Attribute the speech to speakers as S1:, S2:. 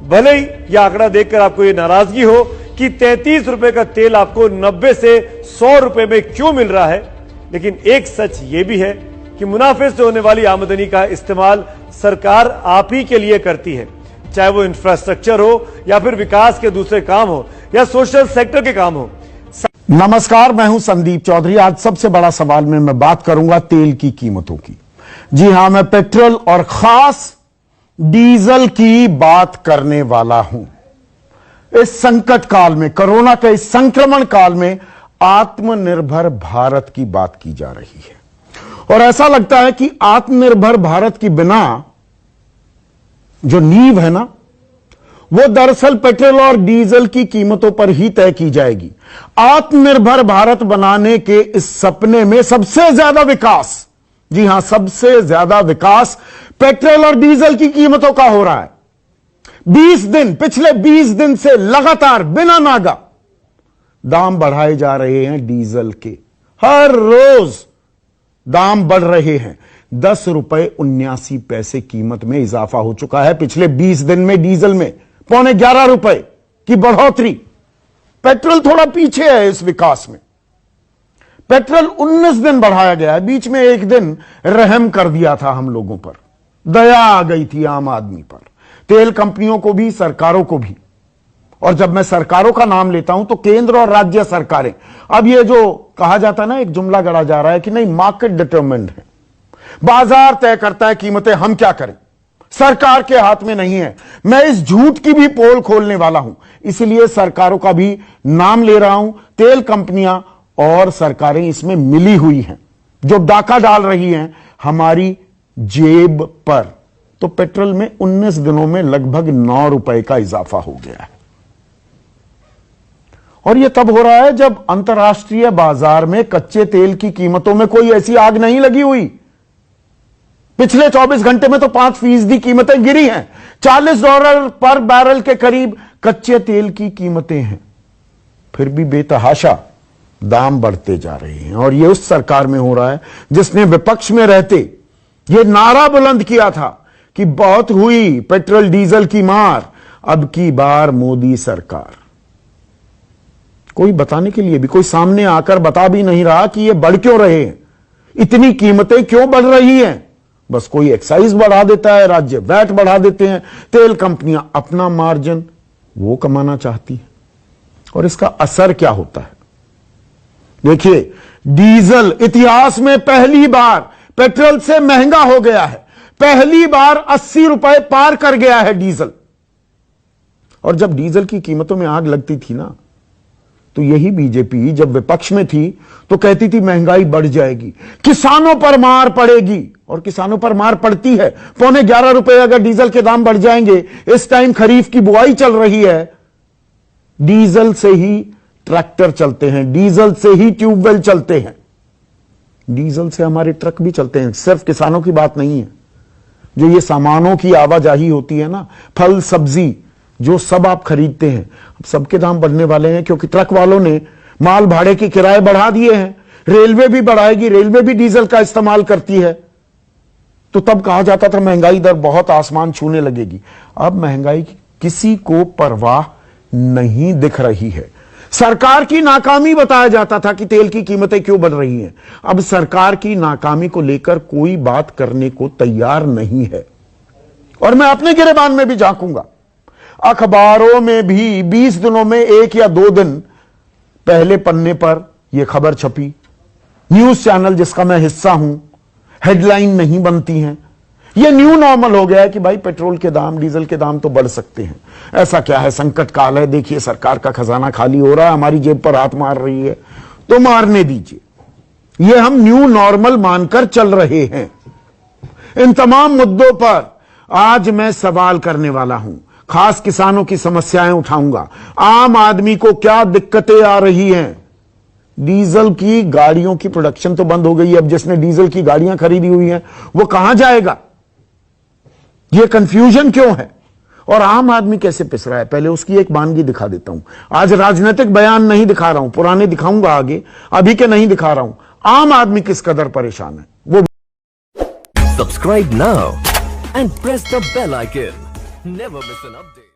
S1: भले ही यह आंकड़ा देखकर आपको ये नाराजगी हो कि 33 रुपए का तेल आपको 90 से 100 रुपए में क्यों मिल रहा है, लेकिन एक सच ये भी है कि मुनाफे से होने वाली आमदनी का इस्तेमाल सरकार आप ही के लिए करती है, चाहे वो इंफ्रास्ट्रक्चर हो या फिर विकास के दूसरे काम हो या सोशल सेक्टर के काम हो।
S2: नमस्कार, मैं हूं संदीप चौधरी। आज सबसे बड़ा सवाल में मैं बात करूंगा तेल की कीमतों की। जी हां, मैं पेट्रोल और खास डीजल की बात करने वाला हूं। इस संकट काल में, कोरोना के इस संक्रमण काल में आत्मनिर्भर भारत की बात की जा रही है और ऐसा लगता है कि आत्मनिर्भर भारत की बिना जो नींव है ना, वो दरअसल पेट्रोल और डीजल की कीमतों पर ही तय की जाएगी। आत्मनिर्भर भारत बनाने के इस सपने में सबसे ज्यादा विकास, जी हां, सबसे ज्यादा विकास पेट्रोल और डीजल की कीमतों का हो रहा है। 20 दिन, पिछले 20 दिन से लगातार बिना नागा दाम बढ़ाए जा रहे हैं डीजल के। हर रोज दाम बढ़ रहे हैं। 10 रुपए 79 पैसे कीमत में इजाफा हो चुका है पिछले 20 दिन में। डीजल में 11.25 रुपए की बढ़ोतरी। पेट्रोल थोड़ा पीछे है इस विकास में। पेट्रोल 19 दिन बढ़ाया गया है। बीच में एक दिन रहम कर दिया था हम लोगों पर, दया आ गई थी आम आदमी पर, तेल कंपनियों को भी, सरकारों को भी। और जब मैं सरकारों का नाम लेता हूं तो केंद्र और राज्य सरकारें। अब ये जो कहा जाता है ना, एक जुमला गढ़ा जा रहा है कि नहीं, मार्केट डिटरमिन्ड है, बाजार तय करता है कीमतें, हम क्या करें, सरकार के हाथ में नहीं है। मैं इस झूठ की भी पोल खोलने वाला हूं, इसलिए सरकारों का भी नाम ले रहा हूं। तेल कंपनियां और सरकारें इसमें मिली हुई हैं, जो डाका डाल रही हैं हमारी जेब पर। तो पेट्रोल में 19 दिनों में लगभग 9 रुपए का इजाफा हो गया है। और यह तब हो रहा है जब अंतर्राष्ट्रीय बाजार में कच्चे तेल की कीमतों में कोई ऐसी आग नहीं लगी हुई। पिछले 24 घंटे में तो 5% कीमतें गिरी हैं। $40 पर बैरल के करीब कच्चे तेल की कीमतें हैं। फिर भी बेतहाशा दाम बढ़ते जा रहे हैं। और यह उस सरकार में हो रहा है जिसने विपक्ष में रहते यह नारा बुलंद किया था कि बहुत हुई पेट्रोल डीजल की मार, अब की बार मोदी सरकार। कोई बताने के लिए भी, कोई सामने आकर बता भी नहीं रहा कि ये बढ़ क्यों रहे हैं, इतनी कीमतें क्यों बढ़ रही हैं। बस कोई एक्साइज बढ़ा देता है, राज्य वैट बढ़ा देते हैं, तेल कंपनियां अपना मार्जिन वो कमाना चाहती हैं। और इसका असर क्या होता है? देखिए, डीजल इतिहास में पहली बार पेट्रोल से महंगा हो गया है। पहली बार 80 रुपए पार कर गया है डीजल। और जब डीजल की कीमतों में आग लगती थी ना, तो यही बीजेपी जब विपक्ष में थी तो कहती थी महंगाई बढ़ जाएगी, किसानों पर मार पड़ेगी। और किसानों पर मार पड़ती है। 11.25 रुपए अगर डीजल के दाम बढ़ जाएंगे, इस टाइम खरीफ की बुआई चल रही है, डीजल से ही ट्रैक्टर चलते हैं, डीजल से ही ट्यूबवेल चलते हैं, डीजल से हमारे ट्रक भी चलते हैं। सिर्फ किसानों की बात नहीं है, जो ये सामानों की आवाजाही होती है ना, फल सब्जी जो सब आप खरीदते हैं, सबके दाम बढ़ने वाले हैं, क्योंकि ट्रक वालों ने माल भाड़े के किराए बढ़ा दिए हैं। रेलवे भी बढ़ाएगी, रेलवे भी डीजल का इस्तेमाल करती है। तो तब कहा जाता था महंगाई दर बहुत आसमान छूने लगेगी। अब महंगाई की किसी को परवाह नहीं दिख रही है। सरकार की नाकामी बताया जाता था कि तेल की कीमतें क्यों बढ़ रही हैं। अब सरकार की नाकामी को लेकर कोई बात करने को तैयार नहीं है। और मैं अपने गिरेबान में भी झांकूंगा। अखबारों में भी 20 दिनों में 1 या 2 दिन पहले पन्ने पर यह खबर छपी। न्यूज चैनल जिसका मैं हिस्सा हूं, हेडलाइन नहीं बनती हैं। यह न्यू नॉर्मल हो गया है कि भाई पेट्रोल के दाम, डीजल के दाम तो बढ़ सकते हैं। ऐसा क्या है, संकट काल है, देखिए सरकार का खजाना खाली हो रहा है, हमारी जेब पर हाथ मार रही है, तो मारने दीजिए। यह हम न्यू नॉर्मल मानकर चल रहे हैं। इन तमाम मुद्दों पर आज मैं सवाल करने वाला हूं। खास किसानों की समस्याएं उठाऊंगा। आम आदमी को क्या दिक्कतें आ रही हैं। डीजल की गाड़ियों की प्रोडक्शन तो बंद हो गई है। अब जिसने डीजल की गाड़ियां खरीदी हुई हैं वो कहां जाएगा, यह कंफ्यूजन क्यों है, और आम आदमी कैसे पिस रहा है। पहले उसकी एक वानगी दिखा देता हूं। आज राजनीतिक बयान नहीं दिखा रहा हूं, पुराने दिखाऊंगा आगे, अभी के नहीं दिखा रहा हूं। आम आदमी किस कदर परेशान है वो।
S3: Subscribe now and press the bell icon, never miss an update.